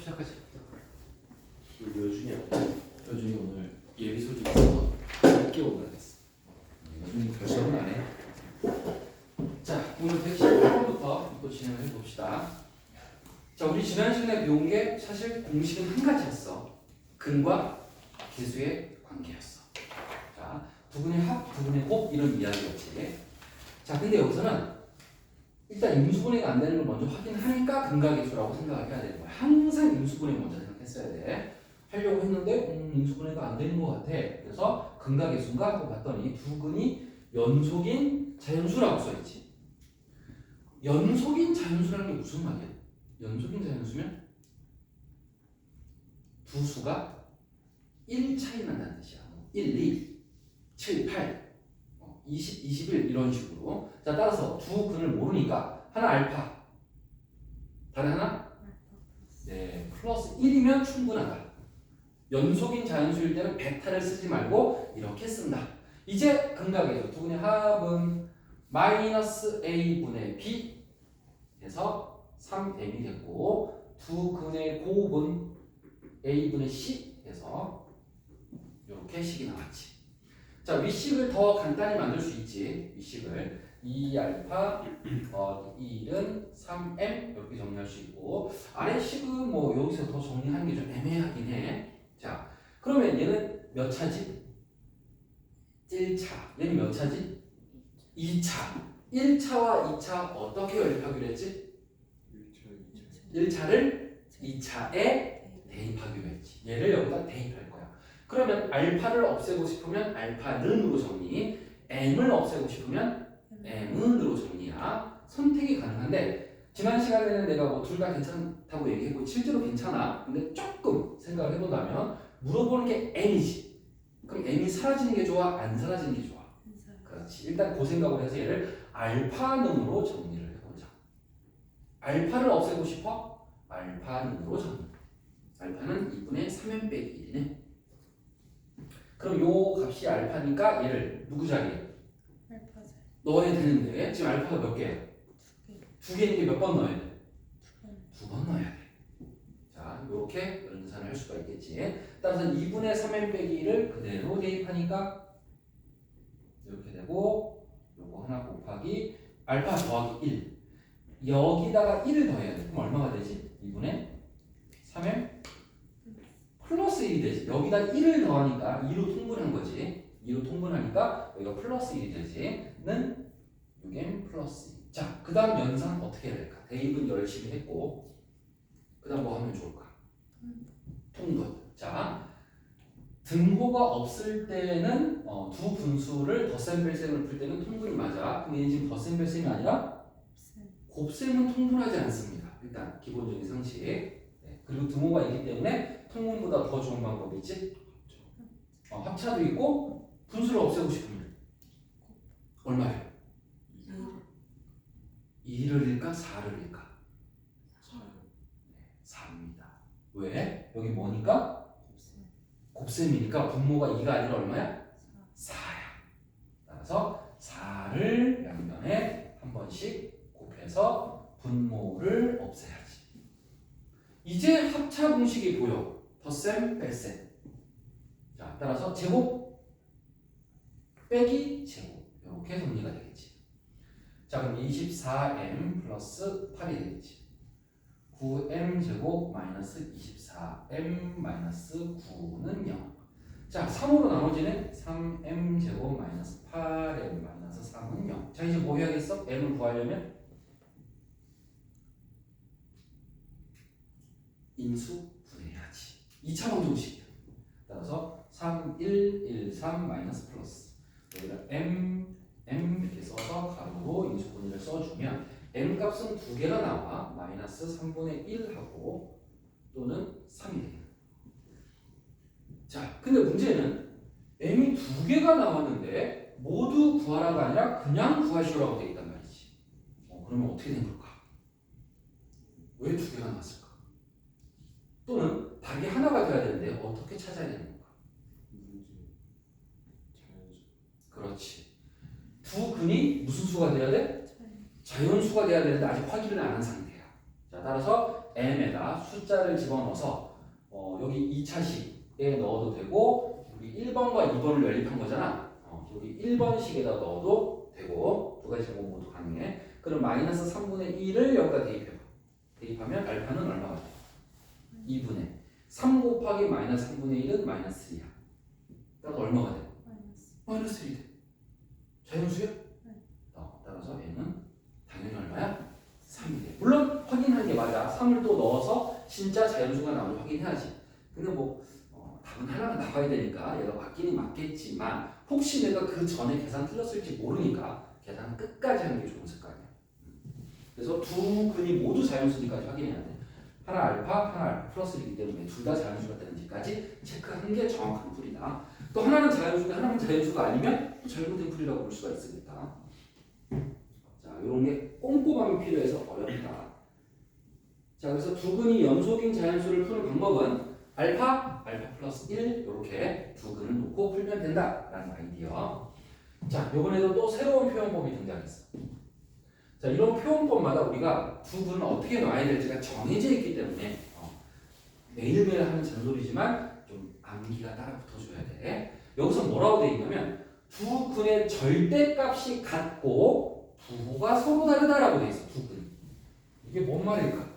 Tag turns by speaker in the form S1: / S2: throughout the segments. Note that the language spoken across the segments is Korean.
S1: 시작하자.
S2: 여준이야.
S1: 여준이 오늘 예비 소집 있어서 늦게 오라 했어. 여준이 결정은 안 해. 자, 오늘 118번부터 또 진행을 해봅시다. 자, 우리 지난 시간에 배운 게 사실 공식은 한 가지였어. 근과 계수의 관계였어. 자, 부분의 합, 부분의 곱 이런 이야기였지. 자, 근데 여기서는 일단 임수분해가 안 되는 걸 먼저 확인하니까 근과 계수라고 생각을 해야 되는 거야. 항상 임수분해 먼저 생각했어야 돼. 하려고 했는데 임수분해가 안 되는 것 같아. 그래서 근과 계수인가 하고 봤더니 두 근이 연속인 자연수라고 써있지. 연속인 자연수라는 게 무슨 말이야? 연속인 자연수면 두 수가 1 차이 난다는 뜻이야. 1, 2, 7, 8, 20, 21 이런 식으로. 자, 따라서 두 근을 모르니까 하나 알파, 다른 하나? 네, 플러스 1이면 충분하다. 연속인 자연수일 때는 베타를 쓰지 말고 이렇게 쓴다. 이제 근과 계수 두 근의 합은 마이너스 a분의 b 해서 3m이 됐고 두 근의 곱은 a분의 c 해서 이렇게 식이 나왔지. 자, 위식을 더 간단히 만들 수 있지. 위식을 2알파 1은 3m 이렇게 정리할 수 있고 아래 식은 뭐 여기서 더 정리하는 게 좀 애매하긴 해. 자, 그러면 얘는 몇 차지? 1차. 얘는 몇 차지? 2차. 1차와 2차 어떻게 연립하기로 했지? 1차를 2차에 대입하기로 했지. 얘를 여기다 대입할 거야. 그러면 알파를 없애고 싶으면 알파는으로 정리, m을 없애고 싶으면 m은으로 정리야. 선택이 가능한데 지난 시간에는 내가 뭐 둘 다 괜찮다고 얘기했고 실제로 괜찮아. 근데 조금 생각을 해본다면 물어보는 게 m이지. 그럼 m이 사라지는 게 좋아? 안 사라지는 게 좋아? 그렇지. 일단 그 생각을 해서 얘를 알파는으로 정리를 해보자. 알파를 없애고 싶어? 알파는으로 정리. 알파는 2분의 3n 빼기 1이네. 그럼 요 값이 알파니까 얘를 누구 자리에? 넣어야 되는데 지금 알파가 몇 개야? 두 개인데 몇 번 넣어야 돼? 두 번 넣어야 돼. 자, 이렇게 연산을 할 수가 있겠지. 따라서 2분의 3n 빼기 1을 그대로 대입하니까 이렇게 되고 요거 하나 곱하기 알파 더하기 1 여기다가 1을 더해야 돼. 그럼 얼마가 되지? 2분의 3n 플러스 1이 되지. 여기다 1을 더하니까 2로 통분한 거지. 2로 통분하니까 여기가 플러스 1이 되지. 는 6n 플러스 2. 자, 그 다음 연산 어떻게 해야 될까? 대입은 열심히 했고 그 다음 뭐 하면 좋을까? 통분. 자, 등호가 없을 때는 두 분수를 덧셈 뺄셈을 풀 때는 통분이 맞아. 근데 지금 덧셈 뺄셈이 아니라 곱셈은 통분하지 않습니다. 일단 기본적인 상식. 네. 그리고 등호가 있기 때문에 통분보다 더 좋은 방법이 있지? 합차도 있고 분수를 없애고 싶으면 얼마예요? 2를 일까? 4를 일까? 4입니다. 왜? 여기 뭐니까? 곱셈이니까 분모가 2가 아니라 얼마야? 4야. 따라서 4를 양면에 한 번씩 곱해서 분모를 없애야지. 이제 합차 공식이 보여. 덧셈, 뺄셈. 자, 따라서 제곱 빼기 제곱 이렇게 정리가 되겠지. 자, 그럼 24m 플러스 8이 되겠지. 9m 제곱 마이너스 24m 마이너스 9는 0. 자, 3으로 나머지는 3m 제곱 마이너스 8m 마이너스 3은 0. 자, 이제 뭐 해야겠어? m을 구하려면 인수 분해해야지. 2차 방정식이야. 따라서 3, 1, 1, 3 마이너스 플러스 여기다 m 이렇게 써서 가로로 인수 분해를 써주면 m 값은 두 개가 나와. 마이너스 3분의 1하고 또는 3이 되겠네. 자, 근데 문제는 m이 두 개가 나왔는데 모두 구하라가 아니라 그냥 구하시오라고 되어 있단 말이지. 그러면 어떻게 된 걸까? 왜 두 개가 나왔을까? 또는 답이 하나가 돼야 되는데 어떻게 찾아야 되는 건가? 그렇지. 두 근이 무슨 수가 돼야 돼? 자연수가 돼야 되는데 아직 확인을 안 한 상태야. 자, 따라서 m에다 숫자를 집어넣어서 여기 2차식에 넣어도 되고 여기 1번과 2번을 연립한 거잖아. 여기 1번식에다 넣어도 되고 두 가지 방법 모두 가능해. 그럼 마이너스 3분의 1을 여기다 대입해봐. 대입하면 알파는 얼마가 돼? 2분의 3 곱하기 마이너스 3분의 1은 마이너스 3야. 따라서 얼마가 돼? 마이너스 1이 돼. 자연수야? 따라서 얘는 당연히 얼마야? 3이 돼. 물론 확인하는 게 맞아. 3을 또 넣어서 진짜 자연수가 나오는지 확인해야지. 근데 답은 하나가 나와야 되니까 얘가 맞기는 맞겠지만 혹시 내가 그 전에 계산 틀렸을지 모르니까 계산 끝까지 하는 게 좋은 습관이야. 그래서 두 근이 모두 자연수니까지 확인해야 돼. 하나 알파 플러스 1이기 때문에 둘 다 자연수가 되는지까지 체크하는 게 정확한 풀이다. 또 하나는 자연수가 하나는 자연수가 아니면 또 잘못된 풀이라고 볼 수가 있으니까. 자, 이런 게 꼼꼼함이 필요해서 어렵다. 자, 그래서 두 근이 연속인 자연수를 푸는 방법은 알파 플러스 1 이렇게 두 근을 놓고 풀면 된다라는 아이디어. 자, 이번에도 또 새로운 표현법이 등장했어. 자, 이런 표현법마다 우리가 두 근을 어떻게 놔야 될지가 정해져 있기 때문에 매일매일 하는 잔소리지만 좀 암기가 따라 붙어줘야 돼. 여기서 뭐라고 돼 있냐면 두 근의 절대값이 같고 부호가 서로 다르다라고 돼 있어. 두 근. 이게 뭔 말일까?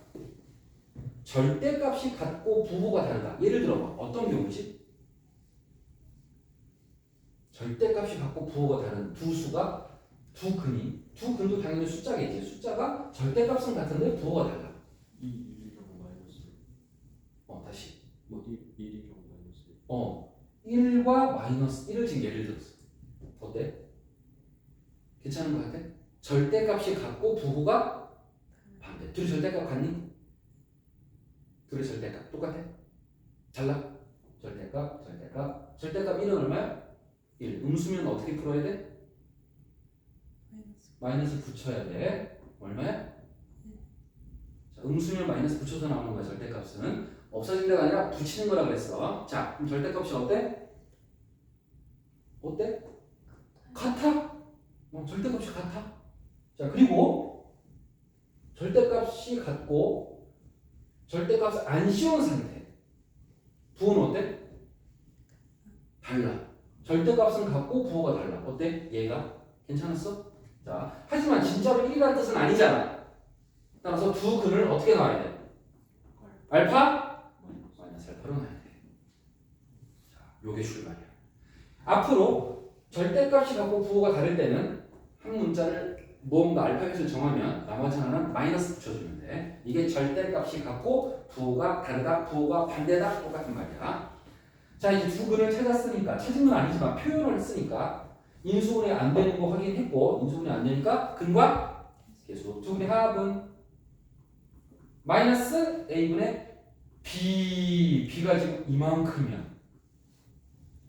S1: 절대값이 같고 부호가 다르다. 예를 들어봐. 어떤 경우지? 절대값이 같고 부호가 다른 두 수가 두 근도 당연히 숫자겠지. 숫자가 절대값은 같은데 부호가 달라.
S2: 1이 경우 마이너스.
S1: 다시.
S2: 1이 경우 마이너스.
S1: 1과 마이너스 1을 지금 예를 들었어. 어때? 괜찮은 것 같아? 절대값이 같고 부호가 반대. 둘이 절대값 같니? 둘이 절대값 똑같아? 달라? 절대값 1은 얼마야? 1. 음수면 어떻게 풀어야 돼? 마이너스 붙여야 돼. 얼마야? 자, 음수면 마이너스 붙여서 나오는 거야. 절대값은 없어진다가 아니라 붙이는 거라 그랬어. 자, 그럼 절대값이 어때? 어때? 같아. 절대값이 같아. 자, 그리고 절대값이 같고 절대값을 안 씌운 상태. 부호는 어때? 달라. 절대값은 같고 부호가 달라. 어때? 얘가 괜찮았어? 자, 하지만 진짜로 1이라는 뜻은 아니잖아. 따라서 두 근을 어떻게 놔야 돼? 알파? 마이너스 알파로 놔야 돼. 자, 요게 출발이야. 앞으로 절대값이 같고 부호가 다를 때는 한 문자를 뭔가 알파벳을 정하면 나머지 하나는 마이너스 붙여주면 돼. 이게 절대값이 같고 부호가 다르다, 부호가 반대다 똑같은 말이야. 자, 이제 두 근을 찾았으니까, 찾은 건 아니지만 표현을 했으니까 인수분해 안 되는 거 확인했고 인수분해 안 되니까 근과 계수. 두 근의 합은 마이너스 a분의 b. b가 지금 이만큼이야.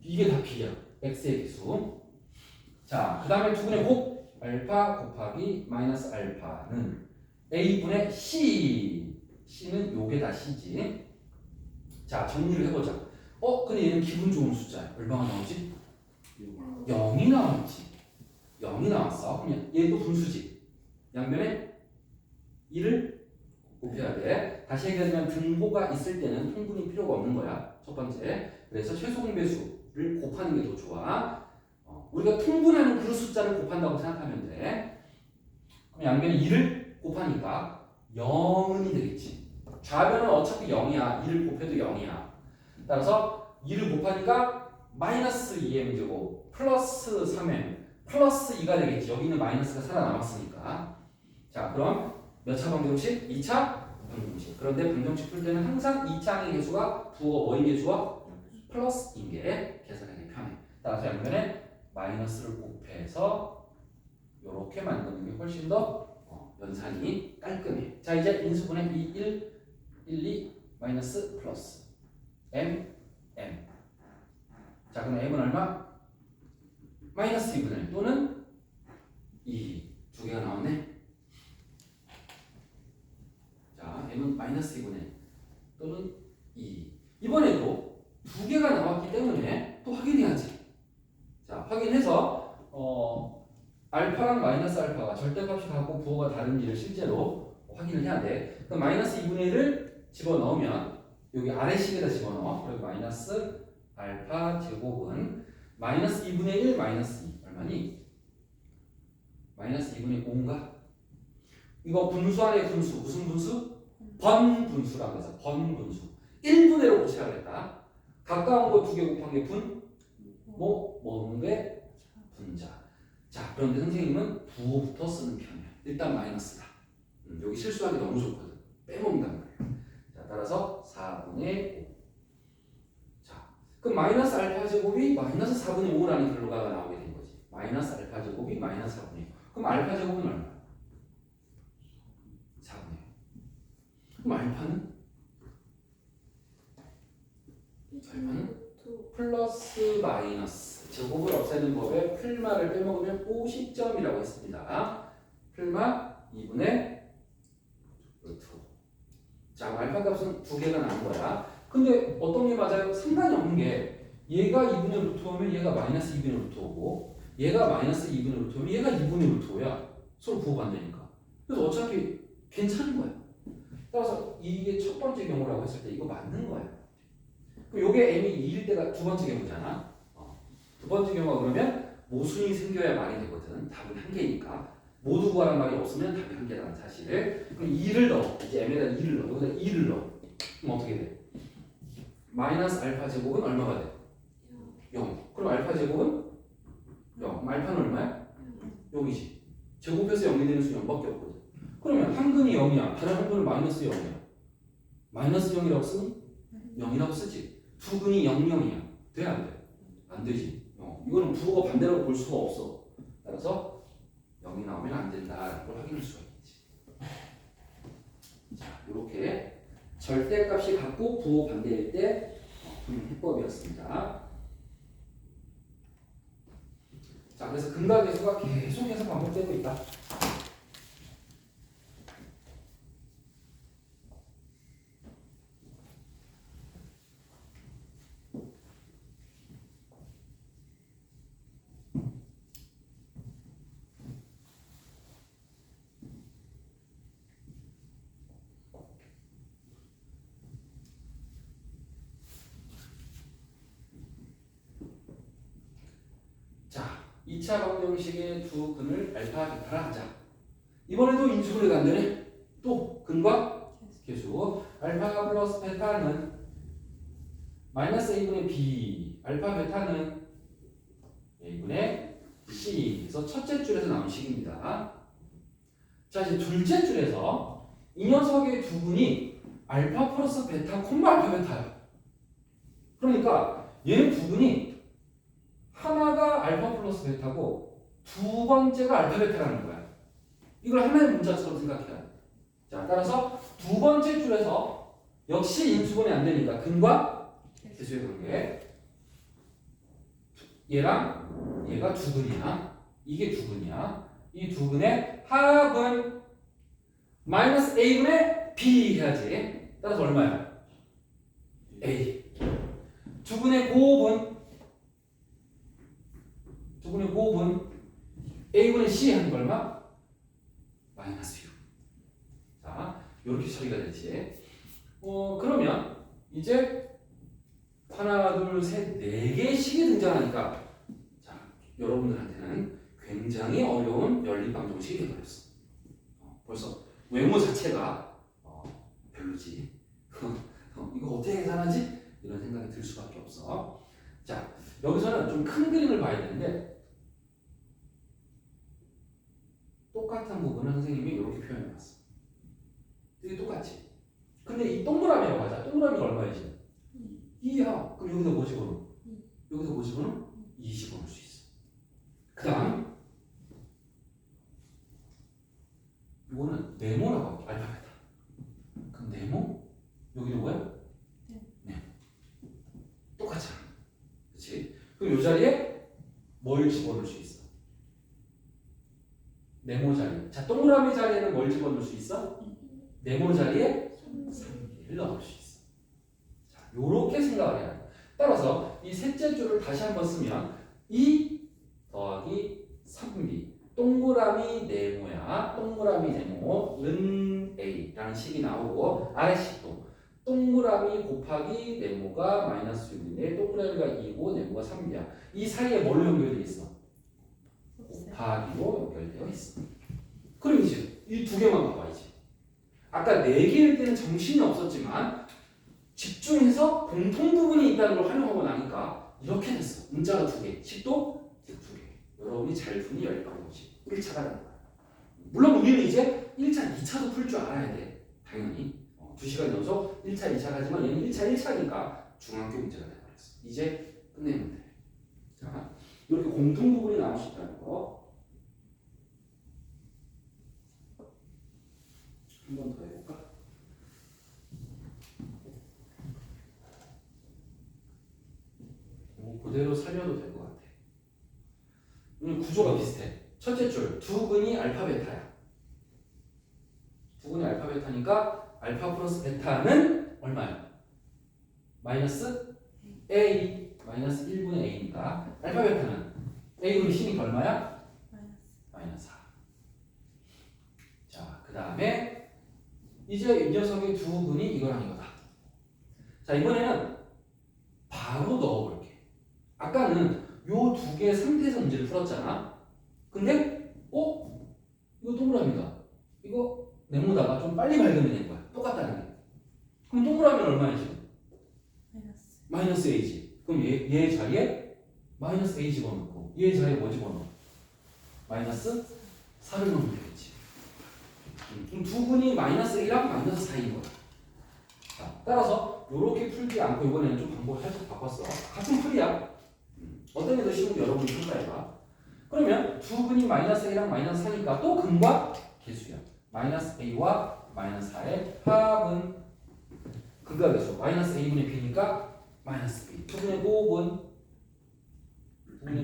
S1: 이게 다 b야. x의 계수. 자, 그 다음에 두 근의 곱 알파 곱하기 마이너스 알파는 a분의 c. c는 요게 다 c지. 자, 정리를 해보자. 근데 얘는 기분 좋은 숫자야. 얼마가 나오지? 0이 나왔지. 0이 나왔어. 그러면 얘도 분수지. 양변에 1을 곱해야 돼. 다시 얘기하자면 등호가 있을 때는 통분이 필요가 없는 거야. 첫 번째. 그래서 최소 공배수를 곱하는 게 더 좋아. 우리가 통분하는 그 숫자를 곱한다고 생각하면 돼. 그럼 양변에 2를 곱하니까 0이 되겠지. 좌변은 어차피 0이야. 2를 곱해도 0이야. 따라서 2를 곱하니까 마이너스 2m제곱 플러스 3m 플러스 2가 되겠지. 여기는 마이너스가 살아남았으니까. 자, 그럼 몇 차 방정식? 2차 방정식. 그런데 방정식 풀 때는 항상 2차의 개수가 부호가 뭐인 게 좋아? 플러스인 게 계산하기 편해. 따라서 양변에 마이너스를 곱해서 이렇게 만드는 게 훨씬 더 연산이 깔끔해. 자, 이제 인수분해 2, 1, 2 마이너스 플러스 m. 자, 그럼 m은 얼마? 마이너스 2분의 1 또는 2. 두 개가 나왔네. 자, m은 마이너스 2분의 1 또는 2. 이번에도 두 개가 나왔기 때문에 또 확인해야지. 자, 확인해서 알파랑 마이너스 알파가 절대값이 같고 부호가 다른지를 실제로 확인을 해야 돼. 그럼 마이너스 2분의 1을 집어넣으면 여기 아래식에다 집어넣어. 그리고 마이너스 알파 제곱은 마이너스 2분의 1 마이너스 2 얼마니? 마이너스 2분의 5인가? 이거 분수 안에 분수 무슨 분수? 번분수라고 해서 번분수 1분의 1로 고치라고 했다. 가까운 거 두 개 곱한 게 분? 먹는 게 분자. 자, 그런데 선생님은 부호부터 쓰는 편이야. 일단 마이너스다. 여기 실수하기 너무 좋거든. 빼먹는단 말이야. 자, 따라서 4분의 5. 자, 그럼 마이너스 알파 제곱이 마이너스 4분의 5라는 결과가 나오게 된 거지. 마이너스 알파 제곱이 마이너스 4분의 5. 그럼 알파 제곱은 얼마? 4분의 5. 그럼 알파는? 플러스 마이너스 제곱을 없애는 법에 풀마를 빼먹으면 50점이라고 했습니다. 풀마 2분의 루트 5. 자, 알파 값은 두 개가 나온 거야. 근데 어떤 게 맞아요? 상관이 없는 게 얘가 2분의 루트 5면 얘가 마이너스 2분의 루트 5고 얘가 마이너스 2분의 루트 5면 얘가 2분의 루트 5야. 서로 부호가 안 되니까. 그래서 어차피 괜찮은 거야. 따라서 이게 첫 번째 경우라고 했을 때 이거 맞는 거야. 그럼 요게 m이 2일 때가 두 번째 경우잖아. 두 번째 경우가 그러면 모순이 생겨야 말이 되거든. 답은 한 개니까. 모두 구하란 말이 없으면 답이 한 개라는 사실을. 그럼 2를 넣어. 이제 m에다 2를 넣어. 여기다 2를 넣어. 그럼 어떻게 돼? 마이너스 알파 제곱은 얼마가 돼? 0. 그럼 알파 제곱은 0. 그럼 알파는 얼마야? 0이지. 제곱해서 0이 되는 수 0밖에 없거든. 그러면 한 근이 0이야. 다른 한 근은 마이너스 0이야. 마이너스 0이라고 쓰니? 0이라고 쓰지. 두 근이 0, 0이야. 돼? 안 돼? 안 되지. 이거는 부호가 반대라고 볼 수가 없어. 따라서 0이 나오면 안 된다라는 걸 확인할 수가 있지. 자, 이렇게 절대값이 같고 부호 반대일 때 푸는 해법이었습니다. 자, 그래서 근각계수가 계속해서 반복되고 있다. 자, 2차 방정식의 두 근을 알파, 베타라 하자. 이번에도 인수분해가 안 되네. 또 근과 계수. 알파 플러스 베타는 마이너스 a분의 b, 알파 베타는 a분의 c. 그래서 첫째 줄에서 나온 식입니다. 자, 이제 둘째 줄에서 이 녀석의 두 근이 알파 플러스 베타, 콤마 알파 베타야. 그러니까 얘 두 근이 하나가 알파 플러스 베타고 두 번째가 알파 베타라는 거야. 이걸 하나의 문자처럼 생각해야 돼. 자, 따라서 두 번째 줄에서 역시 인수분해 안 되니까 근과 계수의 관계. 얘랑 얘가 두 근이야. 이게 두 근이야. 이 두 근의 합은 마이너스 a분의 b 해야지. 따라서 얼마야? a. 두 근의 곱은 a분의 c 하는 거 얼마? 마이너스 6. 자, 이렇게 처리가 되지. 그러면 이제 하나, 둘, 셋, 네 개의 식이 등장하니까 자, 여러분들한테는 굉장히 어려운 연립방정식이 되어버렸어. 벌써 외모 자체가 별로지. 이거 어떻게 계산하지? 이런 생각이 들 수밖에 없어. 자, 여기서는 좀 큰 그림을 봐야 되는데 똑같은 부분을 선생님이 이렇게 표현해봤어. 이게 똑같지? 근데 이 동그라미라고 하자. 동그라미가 얼마이지? 2야. 그럼 여기다 뭐 집어넣어? 여기다 뭐 집어넣어? 2 집어넣을 수 있어. 그 다음 이거는 네모라고 할게. 알파 베타. 그럼 네모? 여기는 뭐야? 네. 똑같잖아. 그치? 그럼 이 자리에 뭘 집어넣을 수 있어? 네모 자리. 자, 동그라미 자리에는 뭘 집어넣을 수 있어? 네모 자리에 3개를 넣을 수 있어. 자, 요렇게 생각을 해야 돼. 따라서 이 셋째 줄을 다시 한번 쓰면 2 더하기 3b 동그라미 네모야. 동그라미 네모 는 A라는 식이 나오고 아래식도 동그라미 곱하기 네모가 마이너스 6인데 동그라미가 2고 네모가 3이야. 이 사이에 뭘로 연결되어 있어? 곱하기로 연결되어 있어. 그럼 이제 이 두 개만 봐봐야지. 아까 네 개일 때는 정신이 없었지만 집중해서 공통 부분이 있다는 걸 활용하고 나니까 이렇게 됐어. 문자가 두 개, 식도 두 개. 여러분이 잘 푸니 열 방법씩 1차가 되는 거야. 물론 우리는 이제 1차, 2차도 풀 줄 알아야 돼. 당연히 2시간 연속 1차, 2차 가지만 얘는 1차, 1차니까 중학교 문제가 돼버렸어. 이제 끝내면 돼. 자, 이렇게 공통 부분이 나올 수 있다는 거. 한 번 더 해볼까? 그대로 살려도 될 것 같아. 구조가 비슷해. 첫째 줄, 두 근이 알파 베타야. 두 근이 알파 베타니까 알파 플러스 베타는 얼마야? 마이너스 A, 마이너스 1분의 A니까 알파 베타는 A분의 C니까 얼마야? 마이너스 4. 자, 그 다음에 이제 이 녀석의 두 근이 이거랑 이거다. 자, 이번에는 바로 넣어볼게. 아까는 요 두 개의 상태에서 문제를 풀었잖아. 근데 이거 동그라미다. 이거 네모다가 좀 빨리 발견해낸 거야. 똑같다는 게. 그럼 동그라미는 얼마야 지금? 마이너스 A지. 그럼 얘 자리에 마이너스 A 집어넣고 얘 자리에 뭐 집어넣어? 마이너스 4를 넣으면 되겠지. 그럼 두 근이 마이너스 A랑 마이너스 4인 거야. 자, 따라서 이렇게 풀지 않고 이번에는 좀 방법을 살짝 바꿨어. 같은 풀이야. 어떤 게 더 쉬운지 여러분이 평가해봐. 그러면 두 근이 마이너스 A랑 마이너스 4니까 또 근과 개수야. 마이너스 A와 마이너스 4의 합은 근과 개수. 마이너스 A분의 B니까 마이너스 B. 두 근의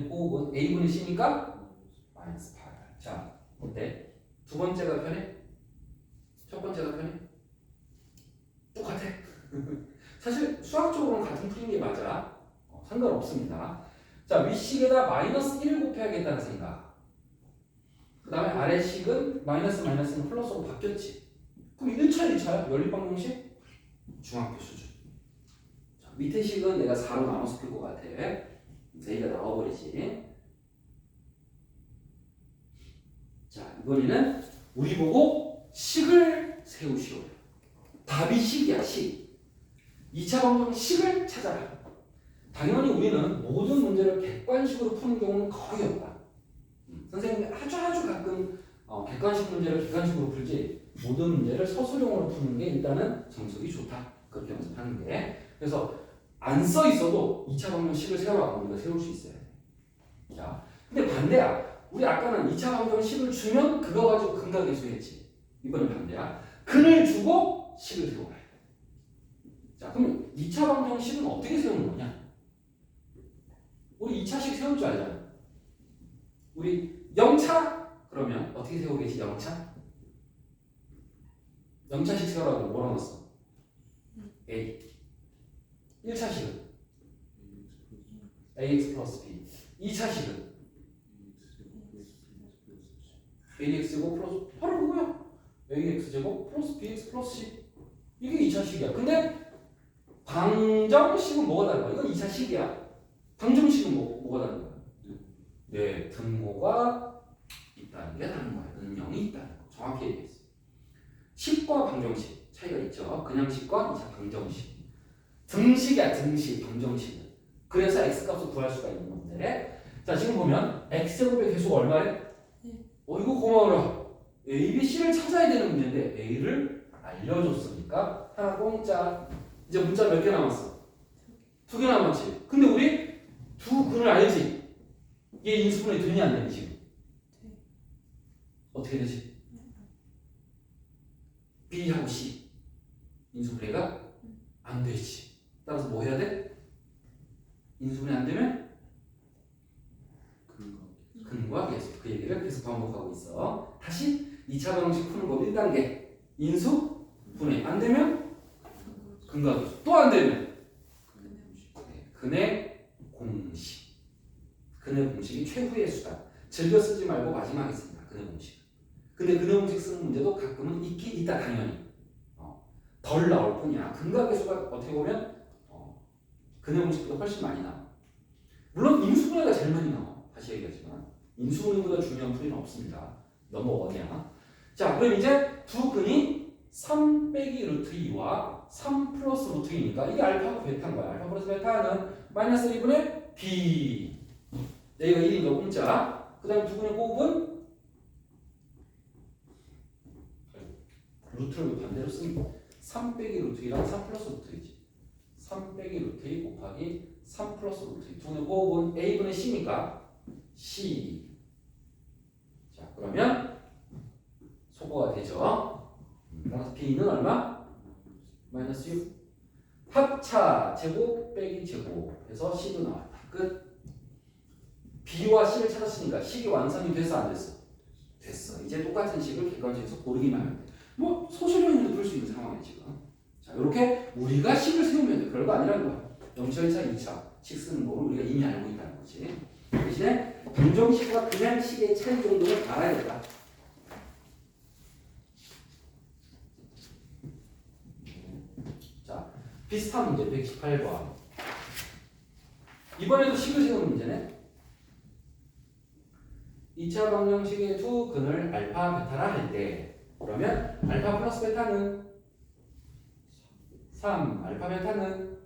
S1: 곱은 A분의 C니까 마이너스 8. 자, 어때? 두 번째가 편해? 첫 번째가 편해? 똑같아. 사실 수학적으로는 같은 풀인 게 맞아. 상관없습니다. 자, 윗식에다 마이너스 1을 곱해야겠다는 생각. 그 다음에 아래식은 마이너스는 플러스로 바뀌었지. 그럼 1차, 2차야? 연립방정식? 중학교 수준. 자, 밑에 식은 내가 4로 나눠서 풀 것 같아. A가 나와버리지. 자, 이번에는 우리 보고 식을 세우시오. 답이 식이야, 식. 2차 방정식을 찾아라. 당연히 우리는 모든 문제를 객관식으로 푸는 경우는 거의 없다. 선생님이 아주 가끔 객관식 문제를 객관식으로 풀지 모든 문제를 서술형으로 푸는 게 일단은 정석이 좋다. 그렇게 연습하는 게. 그래서 안 써 있어도 2차 방정식을 세우라고 우리가 세울 수 있어야 돼. 자, 근데 반대야. 우리 아까는 2차 방정식을 주면 그거 가지고 근과 계수 했지. 이번엔 반대야. 근을 주고 식을 세워라. 자, 그럼 2차 방정식은 어떻게 세우는 거냐? 우리 2차식 세울 줄 알잖아. 우리 0차? 그러면 어떻게 세우겠지? 0차? 0차식 세우라고 뭐라 넣었어? A. 1차식은? AX 플러스 B. 2차식은? AX제곱 플러스 바로 그거야. AX제곱 플러스 BX 플러스 C. 이게 2차식이야. 근데 방정식은 뭐가 다른 거야? 이건 2차식이야. 방정식은 뭐가 다른 거야? 네, 등호가 있다는 게 다른 거야. 음영이 있다는 거. 정확히 얘기했어. 식과 방정식 차이가 있죠. 그냥 식과 2차 방정식. 등식이야, 등식, 방정식은. 그래서 x 값을 구할 수가 있는 건데. 자, 지금 보면 x제곱의 개수가 얼마래? 이거 고마워라. A, B, C를 찾아야 되는 문제인데 A를 알려줬으니까 하나 공짜. 이제 문자 몇 개 남았어? 2개 남았지. 근데 우리 두 근을 알지? 얘 인수분해 되니 안 되니 지금? 어떻게 되지? B하고 C 인수분해가 안 되지. 따라서 뭐 해야 돼? 인수분해 안 되면 근과 계수. 그 얘기를 계속 반복하고 있어. 다시 2차 방정식 푸는 법 1단계 인수분해 안 되면 근과 계수. 또 안 되면 근의 공식. 근의 공식이 최후의 수단. 즐겨 쓰지 말고 마지막에 씁니다. 근의 공식. 근데 근해공식 쓰는 문제도 가끔은 있긴 있다 당연히. 덜 나올 뿐이야. 근각계수가 어떻게 보면 근해공식보다 훨씬 많이 나와. 물론 인수분해가 제일 많이 나와. 다시 얘기하지만 인수분해보다 중요한 풀이는 없습니다. 넘어가냐. 자, 그럼 이제 두 근이 3 빼기 루트 2와 3 플러스 루트 2니까 이게 알파하고 베타인 거야. 알파 플러스 베타는 마이너스 1분의 b. 여기가 1이니까 공짜. 그 다음에 두 근의 곱은 루트를 반대로 쓰면 3 빼기 루트 2랑 3 플러스 루트 2지. 3 빼기 루트 2 곱하기 3 플러스 루트 2. 두 근의 곱은 a분의 c니까 c. 자, 그러면 소거가 되죠. 그래서 b는 얼마? 마이너스 6. 합차 제곱 빼기 제곱 해서 c도 나왔다. 끝. b와 c를 찾았으니까 식이 완성이 됐어 안 됐어? 됐어. 이제 똑같은 식을 객관식에서 고르기만 하면 돼. 뭐 소수령으로 풀 수 있는 상황이야 지금. 자, 이렇게 우리가 식을 세우면 돼. 별거 아니라는 거야. 0차, 2차, 2차 식 쓰는 거를 우리가 이미 알고 있다는 거지. 대신에 방정식과 그냥 식의 차이 정도는 알아야겠다. 자, 비슷한 문제 118번. 이번에도 식을 세우는 문제네. 2차 방정식의 두 근을 알파, 베타라 할 때 그러면 알파 플러스 베타는 3, 알파 베타는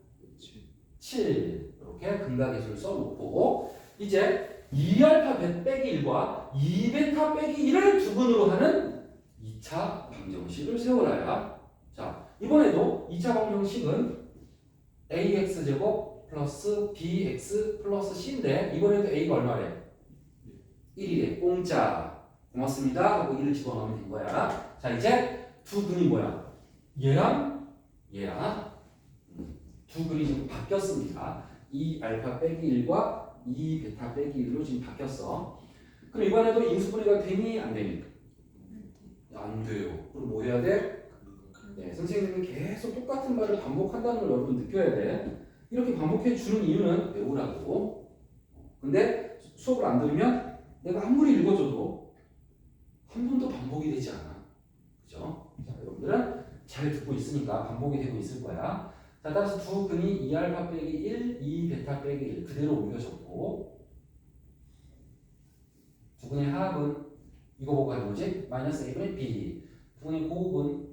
S1: 7 이렇게 근각계수를 써놓고 이제 2알파 빼기 1과 2베타 빼기 1을 두 근으로 하는 2차 방정식을 세워라야. 자, 이번에도 2차 방정식은 ax제곱 플러스 bx 플러스 c인데 이번에도 a가 얼마래? 1이래. 공짜. 고맙습니다 하고 1을 집어넣으면 된 거야. 자, 이제 두 근이 뭐야? 얘랑 얘랑 두 근이 지금 바뀌었습니다. 2알파 빼기 1과 2베타 빼기 1로 지금 바뀌었어. 그럼 이번에도 인수분해가 되니 안 되니? 안 돼요. 그럼 뭐 해야 돼? 네, 선생님이 계속 똑같은 말을 반복한다는 걸 여러분 느껴야 돼. 이렇게 반복해 주는 이유는 외우라고. 근데 수업을 안 들으면 내가 아무리 읽어줘도 한 번도 반복이 되지 않아. 그죠? 자, 여러분들은 잘 듣고 있으니까 반복이 되고 있을 거야. 자, 따라서 두 근이 2알파 빼기 1, 2베타 빼기 1 그대로 옮겨졌고 두 근의 합은 이거 보고 하는 거지? 마이너스 a분의 b. 두 근의 곱은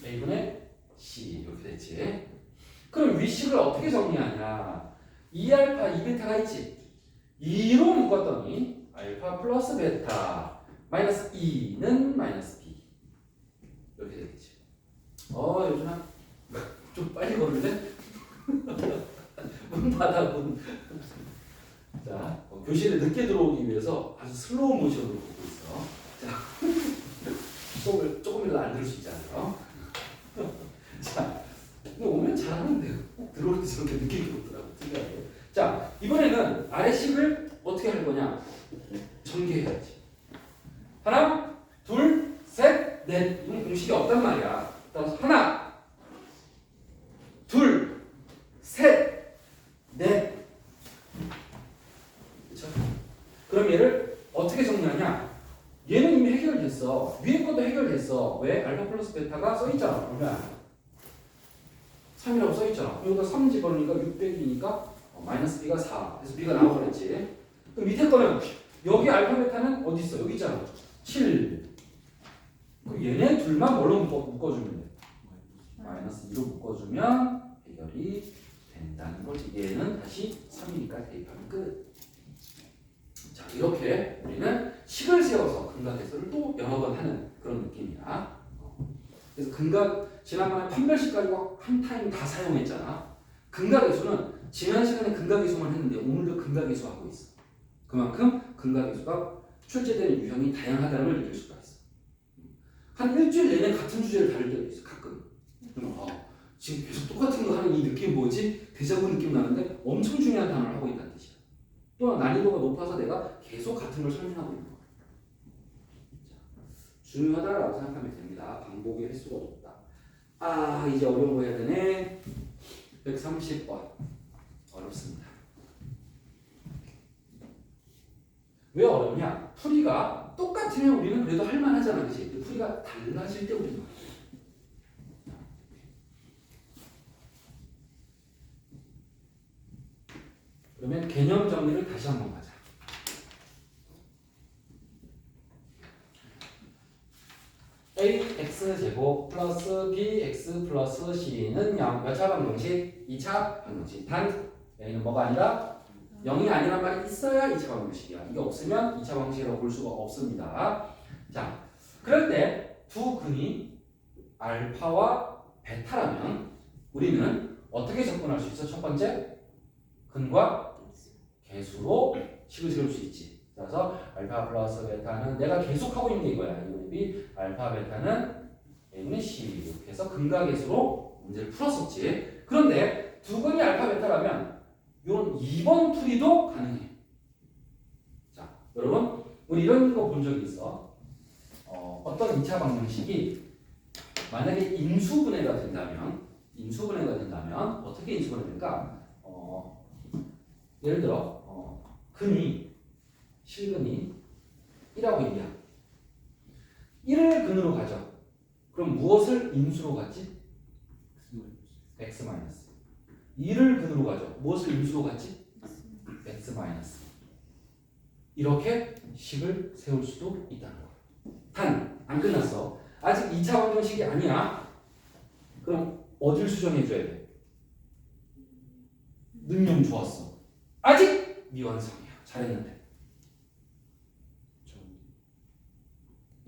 S1: a분의 c 이렇게 됐지. 그럼 위식을 어떻게 정리하냐? 2알파, 2베타가 있지. 2로 묶었더니 알파 플러스 베타 마이너스 2는 마이너스 b 이렇게 되겠지. 요즘아 좀 빨리 걸을래? 문 닫아본. 자, 교실에 늦게 들어오기 위해서 아주 슬로우 모션으로 보고 있어. 자, 수업을 조금이라도 안 들을 수 있잖아요. 자, 근데 오면 잘하는데요. 들어올 때 저렇게 늦게 들어오더라고. 특이하게. 자, 이번에는 아래식을 어떻게 할 거냐? 전개해야지. 하나, 둘, 셋, 넷. 이건 공식이 없단 말이야. 따라서 하나, 둘, 셋, 넷. 그렇죠? 그럼 얘를 어떻게 정리하냐? 얘는 이미 해결됐어. 위에 것도 해결됐어. 왜? 알파 플러스 베타가 써있잖아. 그러면 3이라고 써있잖아. 여기다 3 집어넣으니까 600이니까 마이너스 b가 4. 그래서 b가 나와버렸지. 그럼 밑에 거는 여기 알파 베타는 어디 있어? 여기 있잖아. 7. 그럼 얘네 둘만 뭘로 묶어주면 돼? 마이너스 2로 묶어주면 해결이 된다는 거지. 얘는 다시 3이니까 대입하면 끝. 자, 이렇게 우리는 식을 세워서 근각계수를 또 여러 번 하는 그런 느낌이야. 그래서 근각 지난번에 판별식 가지고 한 타임 다 사용했잖아. 근각계수는 지난 시간에 근각계수만 했는데 오늘도 근각계수 하고 있어. 그만큼 근각계수가 출제되는 유형이 다양하다는 걸 느낄 수가 있어. 한 일주일 내내 같은 주제를 다룰 때도 있어. 가끔. 지금 계속 똑같은 거 하는 이 느낌 뭐지? 데자부 느낌 나는데 엄청 중요한 단어를 하고 있다는 뜻이야. 또한 난이도가 높아서 내가 계속 같은 걸 설명하고 있는 거야. 중요하다라고 생각하면 됩니다. 반복의 횟수가 높다. 이제 어려운 거 해야 되네. 130번. 어렵습니다. 왜 어렵냐? 풀이가 똑같으면 우리는 그래도 할만하잖아, 그치? 근데 풀이가 달라질 때 우리는 그러면 개념 정리를 다시 한번 가자. ax 제곱 플러스 bx 플러스 c는 0. 몇 차 방정식? 2차 방정식. 단 a는 뭐가 아니라 0이 아니란 말이 있어야 2차 방정식이야. 이게 없으면 2차 방정식이라고 볼 수가 없습니다. 자, 그럴 때 두 근이 알파와 베타라면 우리는 어떻게 접근할 수 있어? 첫 번째, 근과 계수로 식을 세울 수 있지. 그래서 알파 플러스 베타는 내가 계속하고 있는 게 이거야. 이거는 B, 알파 베타는 A는 C. 이렇게 해서 근과 계수로 문제를 풀었었지. 그런데 두 근이 알파 베타라면 이런 2번 풀이도 가능해. 자, 여러분 우리 이런 거 본 적이 있어. 어떤 2차 방정식이 만약에 인수분해가 된다면 어떻게 인수분해가 될까? 예를 들어 근이 실근이 1하고 1이야. 1을 근으로 가져. 그럼 무엇을 인수로 갖지? x 마이너스. 2를 근으로 가져. 무엇을 인수로 갖지? x 마이너스. 이렇게 식을 세울 수도 있다는 거야. 단 안 끝났어. 아직 2차 방정식이 아니야. 그럼 어딜 수정해 줘야 돼? 능력 좋았어. 아직 미완성이야. 잘했는데.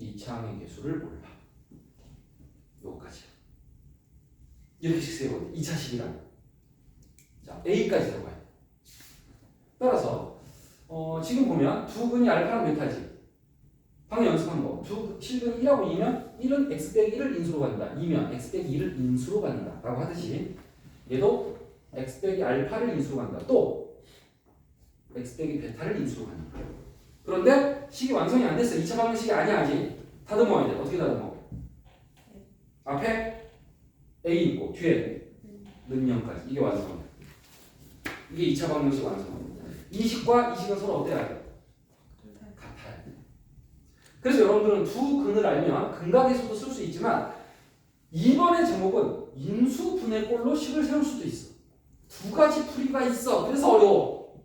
S1: 2차항의 개수를 몰라. 요거까지야. 이렇게씩 세워야 돼. 2차식이란. 자, A까지 들어가야 돼. 따라서 지금 보면 두 근이 알파랑 베타지. 방금 연습한 거. 두 실근 1하고 2면 1은 x 빼기 1을 인수로 갖는다. 2면 x 빼기 2를 인수로 갖는다. 라고 하듯이 얘도 x 빼기 알파를 인수로 갖는다. 또 x 빼기 베타를 인수로 갖는다. 그런데 식이 완성이 안 됐어. 2차 방정식이 아니야 아직. 다듬어야 돼. 어떻게 다듬어? 앞에 A 있고 뒤에 능력까지. 이게 완성이야. 이게 2차 방정식 완성입니다. 이 식과 이 식은 서로 어때야 돼? 같아야 돼. 그래서 여러분들은 두 근을 알면 근각에서도 쓸 수 있지만 이번의 제목은 인수분해꼴로 식을 세울 수도 있어. 두 가지 풀이가 있어. 그래서 어려워.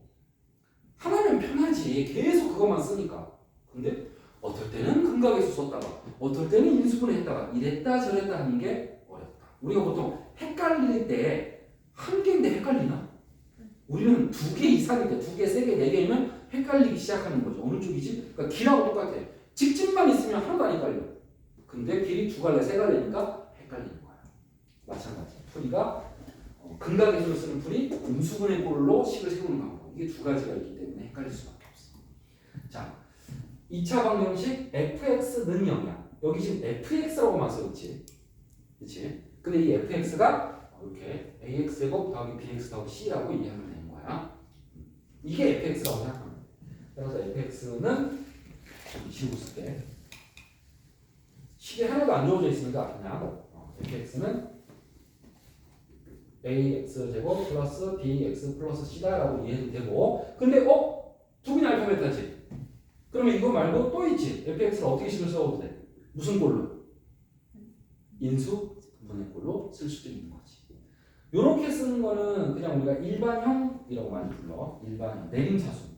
S1: 하나면 편하지. 계속 그것만 쓰니까. 근데 어떨 때는 근각에서 썼다가 어떨 때는 인수분해했다가 이랬다 저랬다 하는 게 어렵다. 우리가 보통 헷갈릴 때 한 개인데 헷갈리나? 우리는 두 개 이상일 때, 두 개, 세 개, 네 개면 헷갈리기 시작하는 거죠. 어느 쪽이지? 그러니까 길하고 똑같아. 직진만 있으면 하나도 안 헷갈려. 근데 길이 두 갈래, 세 갈래니까 헷갈리는 거야. 마찬가지. 풀이가 근각에서 쓰는 풀이 인수분해꼴로 식을 세우는 방법. 이게 두 가지가 있기 때문에 헷갈릴 수밖에 없어. 자, 2차 방정식 fx는 0이야. 여기 지금 fx라고만 써있지. 그치? 근데 이 fx가 이렇게 ax제곱 더하기 bx 더하기 c라고 이해하면 되는 거야. 이게 fx라고 생각하면 돼. 그래서 fx는 지우고 쓸게. 식이 하나도 안 주어져 있으니까 그냥 fx는 ax제곱 플러스 bx 플러스 c다라고 이해해도 되고, 근데 두 개는 알파 베타지. 그러면 이거 말고 또 있지. fx를 어떻게 식을 써도 돼? 무슨 꼴로? 인수 분해꼴로 쓸 수도 있는 거지. 요렇게 쓰는 거는 그냥 우리가 일반형이라고 많이 불러. 일반형, 내림차순.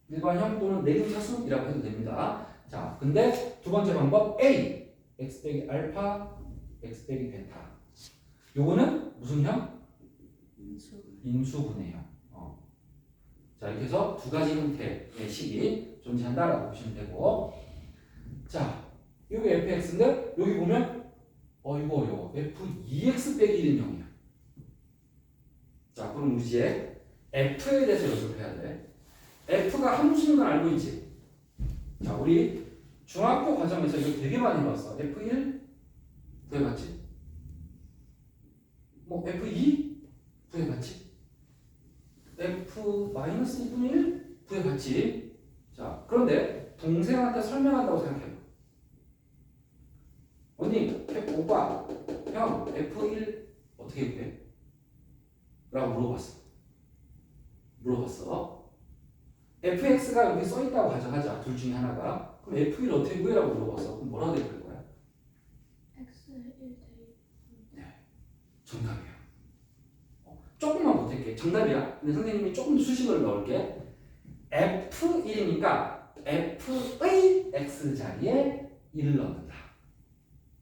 S1: 일반형 또는 내림차순이라고 해도 됩니다. 자, 근데 두 번째 방법 A, x 빼기 알파, x 빼기 베타. 요거는 무슨 형? 인수분해형. 자, 이렇게 해서 두 가지 형태의 식이 존재한다라고 보시면 되고, 자, 여기 fx인데 여기 보면 이거 f2x 빼기 1은 0이야. 자, 그럼 우리 이제 f에 대해서 연습해야 돼. f가 함수인 건 알고 있지? 자, 우리 중학교 과정에서 이거 되게 많이 봤어. f1 구해봤지? 뭐 f2 구해봤지? f-2분의 1 구해봤지? 자, 그런데 동생한테 설명한다고 생각해봐. 언니, 오빠, 형, f1 어떻게 구해? 라고 물어봤어. fx가 여기 써있다고 가정하자. 둘 중에 하나가. 그럼 f1 어떻게 구해라고 물어봤어. 그럼 뭐라고 대답할 거야?
S3: X 1
S1: 정답이야. 조금만 보탤게. 정답이야. 근데 선생님이 조금 더 수식을 넣을게. F1이니까 F의 X자리에 1을 넣는다.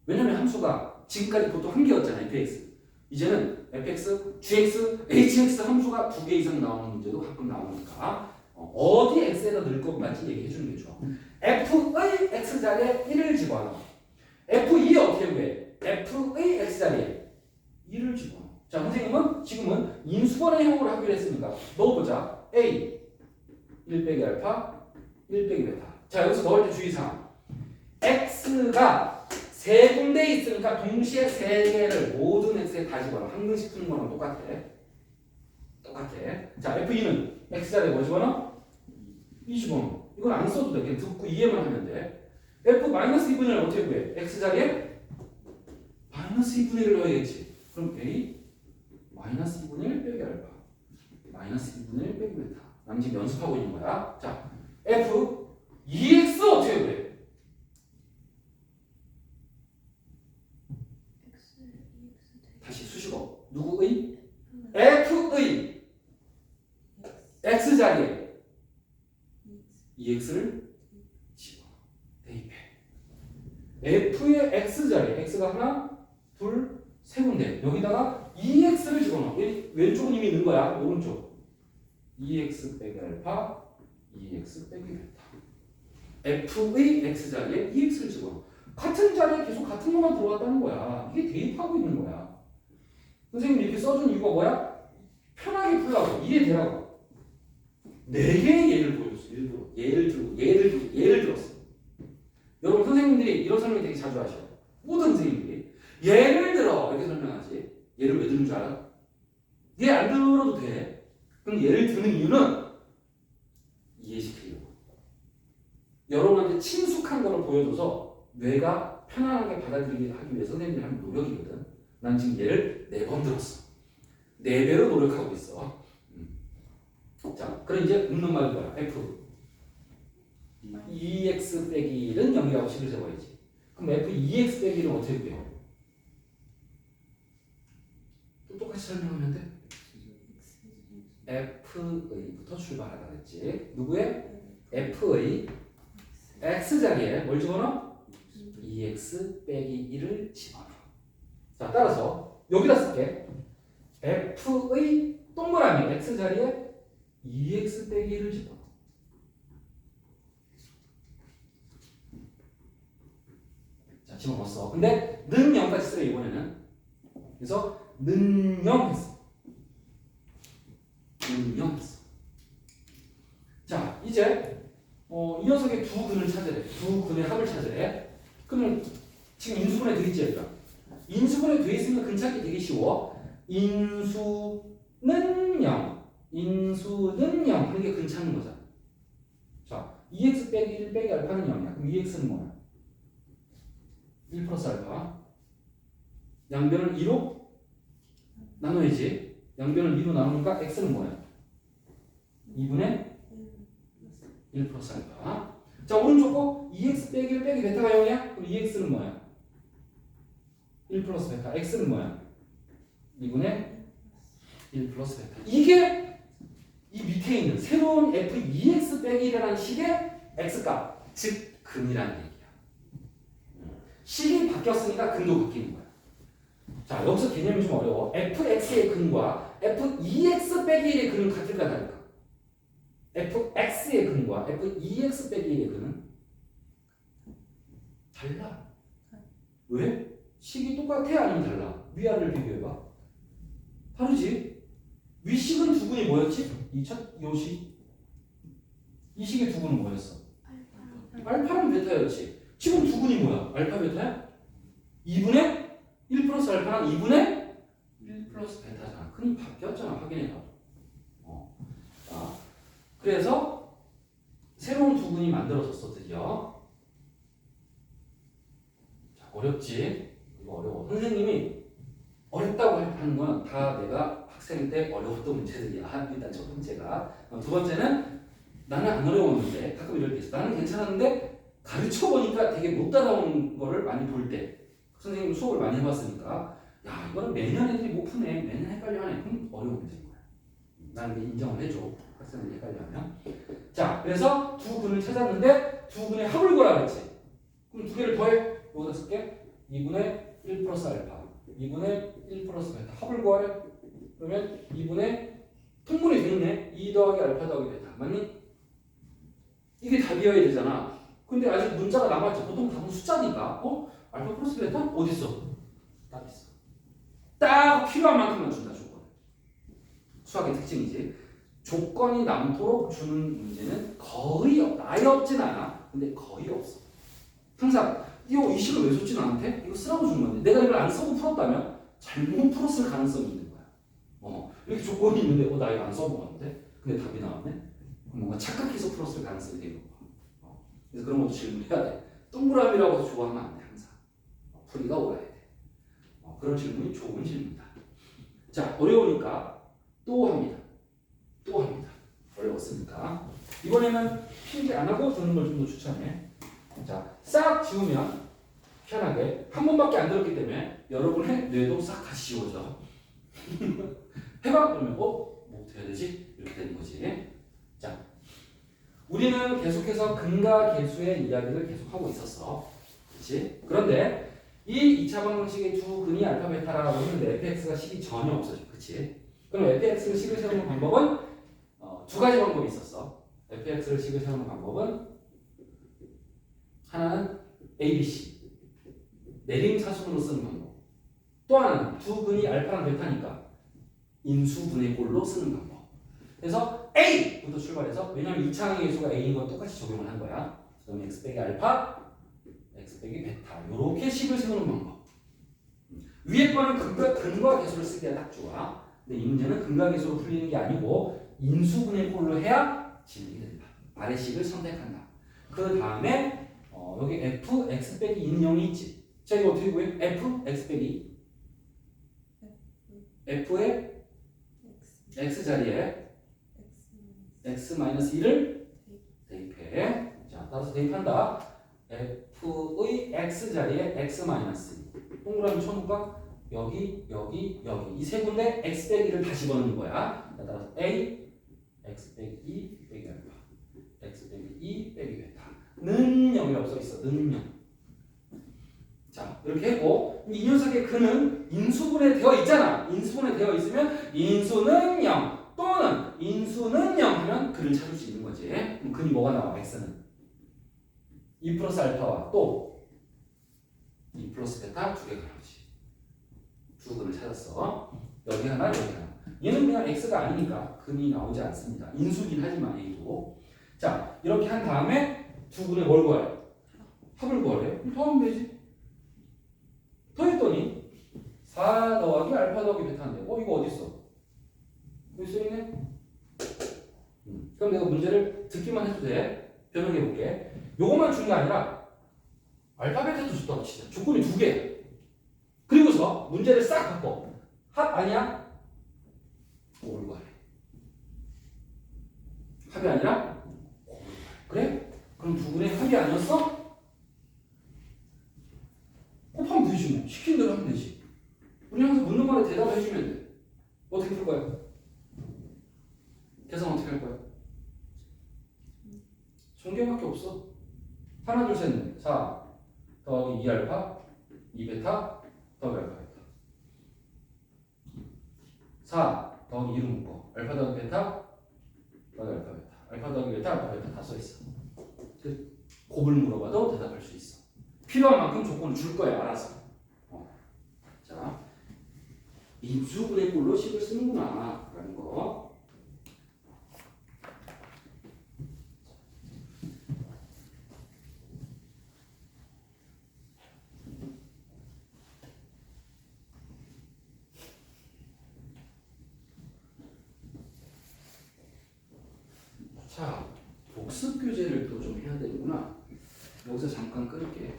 S1: 왜냐면 함수가 지금까지 보통 한 개였잖아. fx. 이제는 fx, gx, hx 함수가 2개 이상 나오는 문제도 가끔 나오니까 어디 x에다 넣을 것까지 얘기해 주는 게 좋아. F의 X자리에 1을 집어넣어. F2 어떻게 구해? F의 X자리에 1을 집어넣어. 자, 선생님은 지금은 인수분해형으로 하기로 했으니까 넣어보자. A 1 빼기 알파 1 빼기 베타. 자, 여기서 넣을 때 주의사항. X가 세 군데 있으니까 동시에 세 개를 모든 X에 다 집어넣어. 한 근씩 푸는 거랑 똑같아. 똑같아. 자, F2는 X자리에 뭐 집어넣어? 2 집어넣어. 이건 안 써도 돼. 그냥 듣고 이해만 하면 돼. F-2분의 1을 어떻게 구해? X자리에 마이너스 2분의 1을 넣어야겠지. 그럼 A 마이너스 2분의 1 빼기 알파 마이너스 2분의 1 빼기 베타. 난 지금 연습하고 있는 거야. 자, F 2x 어떻게 구해?
S3: X 2X
S1: 다시 수식어. 누구의? F의 X자리에 2x를 집어넣어. 대입해. F의 X자리에 X가 하나, 둘, 세 군데. 여기다가 2x를 집어넣어. 왼쪽은 이미 있는 거야. 오른쪽. 2x 빼기 알파, 2x 빼기 베타. F의 X자리에 2x를 집어넣어. 같은 자리에 계속 같은 것만 들어왔다는 거야. 이게 대입하고 있는 거야. 선생님이 이렇게 써준 이유가 뭐야? 편하게 풀라고, 이해되라고. 4개의 예를 보여줬어. 일부러. 예를 들었어. 여러분 선생님들이 이런 설명 되게 자주 하셔. 모든 선생님들이. 예를 들어 이렇게 설명하지. 예를 왜 드는 줄 알아? 얘 안 들어도 돼. 그럼 예를 드는 이유는 이해시키려고. 여러분한테 친숙한 거를 보여줘서 뇌가 편안하게 받아들이게 하기 위해 선생님들이 하는 노력이거든. 난 지금 얘를 4번 들었어. 4배로 노력하고 있어. 자, 그럼 이제 묻는 말이 뭐야? F 2x 빼기 1은 0이라고 식을 세워야지. 그럼 F 2x 빼기 1은 어떻게 돼요? 또 똑같이 설명하면 돼? F의부터 출발하다 그랬지. 누구의? F의 X자리에 뭘 집어넣어? 2x 빼기 1을 집어넣어. 자, 따라서 여기다 쓸게. F의 동그라미 X자리에 2x 빼기 1을 집어넣어. 자, 집어넣었어. 근데 는 0까지 쓰래 이번에는. 그래서 는 0 했어. 는 0 했어. 자, 이제 이 녀석의 두 근을 찾으래. 두 근의 합을 찾으래. 그러면 지금 인수분해 돼 있지 얘들아. 인수분해 돼 있으면 근 찾기 되게 쉬워. 인수는 0. 인수는 0 하는 게 근 찾는 거잖아. 자, 2x 빼기 1 빼기 알파는 0이야. 그럼 2x는 뭐야? 1 플러스 알파. 양변을 2로 나눠야지. 양변을 2로 나누니까 x는 뭐야? 2분의 1 플러스 알파. 자, 오른쪽 거 2x 빼기 1 빼기 베타가 0이야? 그럼 2x는 뭐야? 1 플러스 베타. x는 뭐야? 2분의 1 플러스 베타. 이게 이 밑에 있는 새로운 f2x 빼기 1이라는 식의 x값, 즉 근이라는 얘기야. 식이 바뀌었으니까 근도 바뀌는 거야. 자, 여기서 개념이 좀 어려워. fx의 근과 f2x 빼기 1의 근은 같을까 다를까? fx의 근과 f2x 빼기 1의 근은 달라. 왜? 식이 똑같아 아니면 달라? 위아래를 비교해봐. 다르지? 위식은 두 근이 뭐였지? 요식. 이 식의 두 근은 뭐였어? 알파랑 베타였지. 지금 두 근이 뭐야? 알파 베타야? 2분의 1 플러스 알파랑 2분의 1 플러스 베타잖아. 근이 바뀌었잖아. 확인해봐. 자, 그래서 새로운 두 근이 만들어졌어 드디어. 자, 어렵지? 이거 어려워. 선생님이 어렵다고 하는 건 다 내가 학생 때 어려웠던 문제들이야. 일단 첫 번째가. 두 번째는 나는 안 어려웠는데 가끔 이럴 때 있어. 나는 괜찮았는데 가르쳐 보니까 되게 못 따라오는 거를 많이 볼 때 선생님 수업을 많이 해봤으니까 야 이거는 매년 애들이 못 푸네 매년 헷갈려하네 그럼 어려운 문제인 거야. 나는 인정을 해줘 학생들이 헷갈려하면. 자 그래서 두 근을 찾았는데 두 근의 합을 구하라 그랬지. 그럼 두 개를 더해 여기다 쓸게. 2분의 1 플러스 알파 2분의 1 플러스 베타 합을 구하래. 그러면 2분의 통분이 되겠네. 2 더하기 알파 더하기 베타 맞니? 이게 답이어야 되잖아. 근데 아직 문자가 남았지. 보통 답은 숫자니까. 알파 플러스 베타? 어디 있어? 딱 있어. 딱 필요한 만큼만 준다 조건. 수학의 특징이지. 조건이 남도록 주는 문제는 거의 없다. 아예 없진 않아. 근데 거의 없어. 항상 이거 이 식을 왜 줬지 나한테? 이거 쓰라고 준 건데 내가 이걸 안 쓰고 풀었다면 잘못 풀었을 가능성이 있는 거야. 이렇게 조건이 있는데 나 이거 안 써먹었는데 근데 답이 나왔네? 뭔가 착각해서 풀었을 가능성이 되는 거야. 그래서 그런 것도 질문해야 돼. 동그라미라고 해서 좋아하면 안 돼. 항상 풀이가 옳아야 돼. 그런 질문이 좋은 질문이다. 자 어려우니까 또 합니다. 또 합니다. 어려웠으니까 이번에는 필기 안 하고 듣는 걸 좀 더 추천해. 자 싹 지우면 편하게 한 번밖에 안 들었기 때문에 여러분의 뇌도 싹 다시 지워져. 해봐 그러면 뭐 해야 되지? 이렇게 되는 거지. 자 우리는 계속해서 근과 계수의 이야기를 계속 하고 있었어. 그렇지? 그런데 이 2차 방정식의 두 근이 알파 베타라고 했는데 fx가 식이 전혀 없어져. 그렇지? 그럼 fx를 식을 세우는 방법은 두 가지 방법이 있었어. fx를 식을 세우는 방법은 하나는 ABC 내림차순으로 쓰는 방법. 또 하나는 두 근이 알파랑 베타니까 인수분해 꼴로 쓰는 방법. 그래서 A부터 출발해서 왜냐면 2차항의 계수가 A인 건 똑같이 적용을 한 거야. 그럼 x 빼기 알파, x 빼기 베타 이렇게 식을 세우는 방법. 위에 거는 근과 계수를 쓰기가 딱 좋아. 근데 이 문제는 근과 계수로 풀리는 게 아니고 인수분해 꼴로 해야 진행이 된다. 아래 식을 선택한다. 그 다음에 여기 f, x 빼기 2는 0이 있지. 자 이거 어떻게 구해? f, x 빼기 f의 x 자리에 x-1을 대입해. 자, 따라서 대입한다. f의 x 자리에 x-2. 동그라미 쳐놓을까? 여기. 이 세 군데 x 빼기를 다시 버는 거야. 자, 따라서 a, x 빼기 2 빼기 알파, x 빼기 2 빼기 베타. 는 0이라고 써있어. 는 0. 자, 이렇게 했고 이 녀석의 근은 인수분해 되어 있잖아. 인수분해 되어 있으면 인수는 0 또는 인수는 0 하면 근을 찾을 수 있는 거지. 그럼 근이 뭐가 나와? x는 2 플러스 알파와 또 2 플러스 베타 두 개가 나오지. 두 근을 찾았어. 여기 하나 여기 하나. 얘는 그냥 x가 아니니까 근이 나오지 않습니다. 인수긴 하지만 a도. 자, 이렇게 한 다음에 두 근의 뭘 구하래? 합을 구하래. 더하면 되지. 더했더니 4 더하기 알파 더하기 베타인데 이거 어디 있어? 여기 써있네? 그럼 내가 문제를 듣기만 해도 돼. 변형해 볼게. 요것만 준 게 아니라 알파 베타도 줬다고 치자. 조건이 두 개. 그리고서 문제를 싹 바꿔. 합 아니야? 뭘 구하래? 합이 아니라 뭘 구하래? 그래? 그럼 두 분의 합이 아니었어? 곱하면 되지 뭐. 시킨 대로 하면 되지. 우리 항상 묻는 말에 대답해 주면 돼. 어떻게 풀 거야? 계산 어떻게 할 거야? 전개밖에 없어. 하나, 둘, 셋, 넷. 4 더하기 2알파 2베타 더하기 알파 베타. 4 더하기 2로 묶어. 알파 더하기 베타 더하기 알파 베타. 알파 더하기 베타 알파 베타 다 써있어. 곱을 물어봐도 대답할 수 있어. 필요한 만큼 조건을 줄 거야. 알아서. 자, 인수분해 꼴로 식을 쓰는구나 라는 거. 자, 복습 교재를 또 좀 해야 되는구나. 여기서 잠깐 끊을게.